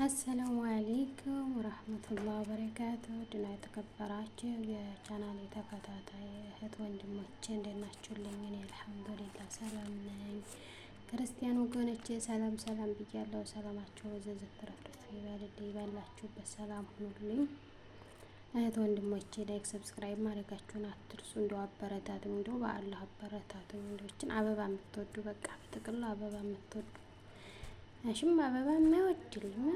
አሰላሙ አለይኩም ወራህመቱላሂ ወበረካቱህ። ድና የተከበራችሁ የቻናሌ ተከታታይ እህት ወንድሞቼ እንደት ናችሁልኝ? እኔ አልሐምዱሊላህ ሰላም ነኝ። ክርስቲያን ወገኖቼ ሰላም ብያለሁ። ሰላማችሁ ወዘዘት ተረፍረፍ ይበልልኝ። ባላችሁበት ሰላም ሁኑልኝ። እህት ወንድሞቼ ላይክ ሰብስክራይብ ማድረጋችሁን አትርሱ። እንደው አበረታቱኝ፣ እንደው በአላህ አበረታቱኝ። እንደው አበባ የምትወዱ በቃ በጥቅሉ አበባ የምትወዱ እሺም አበባ የማይወድልኝ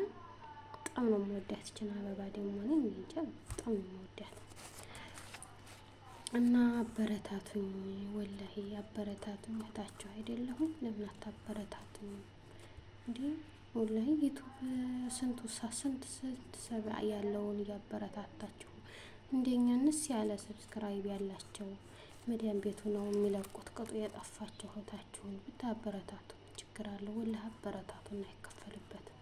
በጣም ነው የምወዳት። ይችን አበባ ደግሞ እኔ እንጃ በጣም ነው የምወዳት እና አበረታቱኝ፣ ወላሂ አበረታቱኝ። እህታችሁ አይደለሁም? ለምን አታበረታቱኝ እንዴ? ወላሂ ዩቱብ ስንት ሰብ ያለውን እያበረታታችሁ እንደኛንስ ያለ ሰብስክራይብ ያላቸው መዲያን ቤቱ ነው የሚለቁት ቅጡ የጠፋቸው እህታችሁን ብታበረታቱ ችግር አለው? ወላሂ አበረታቱና አይከፈልበትም።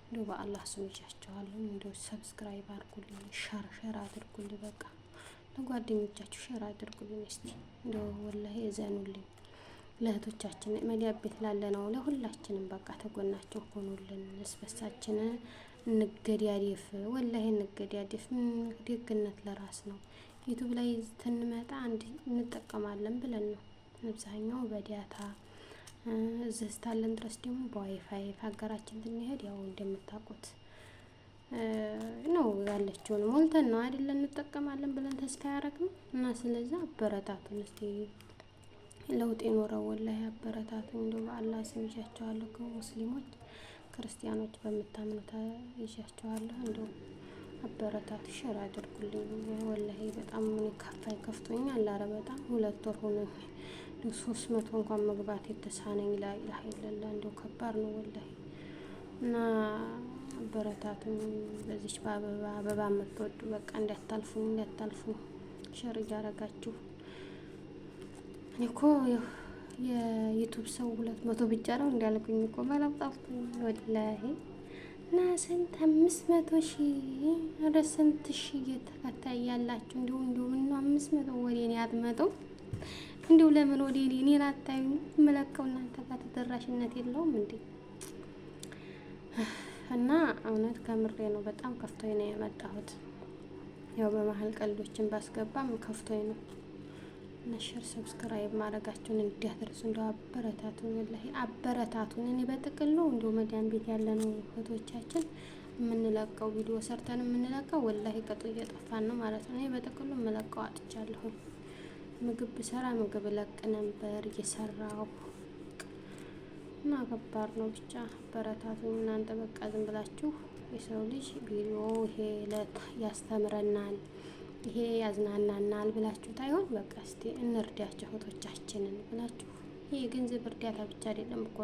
እንደው በአላህ ስም ይዣቸዋለሁ። እንደው ሰብስክራይብ አድርጉልኝ፣ ሸር አድርጉልኝ። በቃ ለጓደኞቻችሁ ሸር አድርጉልኝ። እስቲ እንደው ወላሂ እዘኑልኝ። ለእህቶቻችን መዲያ ቤት ላለ ነው ለሁላችንም በቃ ተጎናቸው ሆኑልን። እስበሳችን እንገዳደፍ፣ ወላሂ እንገዳደፍ። ደግነት ለራስ ነው። ዩቱብ ላይ ትንመጣ አንድ እንጠቀማለን ብለን ነው አብዛኛው በዳታ እዚህ እስካለን ድረስ ደግሞ በዋይፋይ ሀገራችን ትንሄድ ያው እንደምታውቁት ነው ያለችውን ሞልተን ነው አይደል እንጠቀማለን ብለን ተስፋ ያደረግነው እና ስለዚህ አበረታቱን እስቲ ለውጥ ይኖረው። ወላሂ አበረታቱን። እንደው በአላህ ስም ይዣቸዋለሁ። ከሙስሊሞች ክርስቲያኖች በምታምኑት ይዣቸዋለሁ። እንደው አበረታቱ፣ ሸር አድርጉልኝ። ወላሂ በጣም ምን ከፍቶኛል። ኧረ በጣም 2 ወር ሆኖኝ 300 እንኳን መግባት የተሳነኝ ላኢላሀ ኢለላህ። እንደው ከባድ ነው ወላሂ እና አበረታቱኝ። በዚች በአበባ የምትወዱ በቃ እንዳታልፉኝ ሸር እያረጋችሁ። እኔ እኮ የዩቱብ ሰው 200 ብቻ ነው እንዳልኩኝ እኮ ባላጣፍኩኝ ወላሂ እና ስንት 500 ሺህ ወደ ስንት ሺህ እየተከታይ ያላችሁ እንዲሁ ምን 500 ወደ እኔ አትመጡም? እንዲሁ ለምን ወደ እኔ ላታዩ? የምለቀው እናንተ ጋር ተደራሽነት የለውም እንዴ? እና እውነት ከምሬ ነው። በጣም ከፍቶኝ ነው የመጣሁት። ያው በመሀል ቀልዶችን ባስገባም ከፍቶኝ ነው። እና ሼር ሰብስክራይብ ማድረጋችሁን እንዲያደርሱ እንደው አበረታቱን፣ ወላሂ አበረታቱን። እኔ በጥቅሉ እንደው መዳን ቤት ያለነው እህቶቻችን የምንለቀው ቪዲዮ ሰርተን የምንለቀው ወላሂ ቅጡ እየጠፋን ነው ማለት ነው። እኔ በጥቅሉ የምለቀው አጥቻለሁ። ምግብ ብሰራ ምግብ እለቅ ነበር እየሰራሁ እና ከባድ ነው። ብቻ አበረታቱኝ እናንተ በቃ ዝም ብላችሁ የሰው ልጅ ቪዲዮ ይሄ ያስተምረናል ይሄ ያዝናናናል ብላችሁ ታይሆን በቃ እስቲ እንርዳቸው እህቶቻችንን ብላችሁ። ይሄ የገንዘብ እርዳታ ብቻ አይደለም እኮ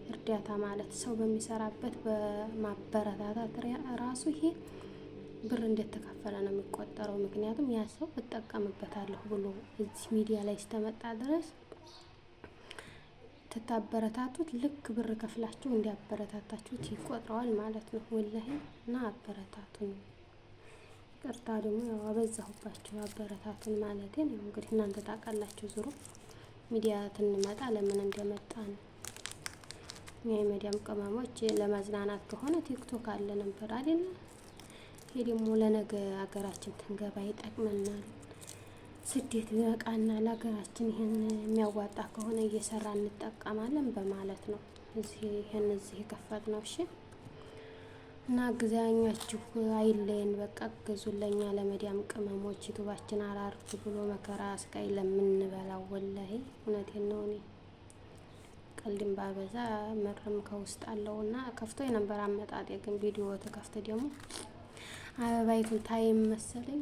እርዳታ ማለት ሰው በሚሰራበት በማበረታታት ራሱ ይሄ ብር እንደተከፈለ ነው የሚቆጠረው። ምክንያቱም ያ ሰው እጠቀምበታለሁ ብሎ እዚህ ሚዲያ ላይ ስተመጣ ድረስ ተታበረታቱት ልክ ብር ከፍላችሁ እንዲያበረታታችሁት ይቆጥረዋል ማለት ነው። ወላሂ እና አበረታቱን። ቅርታ ደግሞ ያው አበዛሁባችሁ። አበረታቱን ማለት ነው እንግዲህ እናንተ ታውቃላችሁ። ዙሩ ሚዲያ ትንመጣ ለምን እንደመጣን የመዲያም ቅመሞች ለማዝናናት ከሆነ ቲክቶክ አለ ነበር አይደል? ይሄ ደግሞ ለነገ ሀገራችን ትንገባ ይጠቅመናል። ስደት ይበቃና ለሀገራችን ይሄን የሚያዋጣ ከሆነ እየሰራ እንጠቀማለን በማለት ነው እዚህ የከፈትነው። እሺ እና ግዛኛችሁ አይለየን። በቃ ገዙለኛ ለመዲያም ቅመሞች ዩቱባችን አራርፍ ብሎ መከራ ስቃይ ለምንበላው ወላሂ እውነቴን ነው። እኔ ቀልድም ባበዛ መርም ከውስጥ አለውና ከፍቶ የነበር አመጣጤ ግን ቪዲዮ ተከፍተ ደግሞ አበባይቱን ታይም መሰለኝ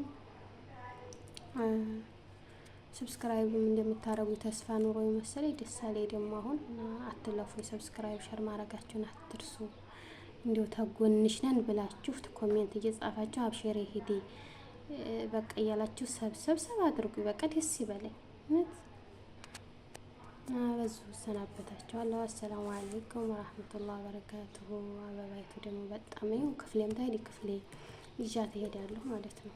ሰብስክራይብም እንደምታረጉ ተስፋ ኑሮ መሰለኝ ደሳሌ ደግሞ አሁን አትለፉ። ሰብስክራይብ ሸር ማድረጋችሁን አትርሱ። እንዲሁ ተጎንሽ ነን ብላችሁ ኮሜንት እየጻፋችሁ አብሽሬ ሂዲ በቃ እያላችሁ ሰብሰብ አድርጉ። በቃ ደስ ይበለኝ እውነት። በዙ ሰናበታችኋለሁ። አሰላሙ አለይኩም ወራህመቱላሂ ወበረካቱሁ። አበባይቱ ደግሞ በጣም ክፍሌም ታይዲ ክፍሌ ይዣት እሄዳለሁ ማለት ነው።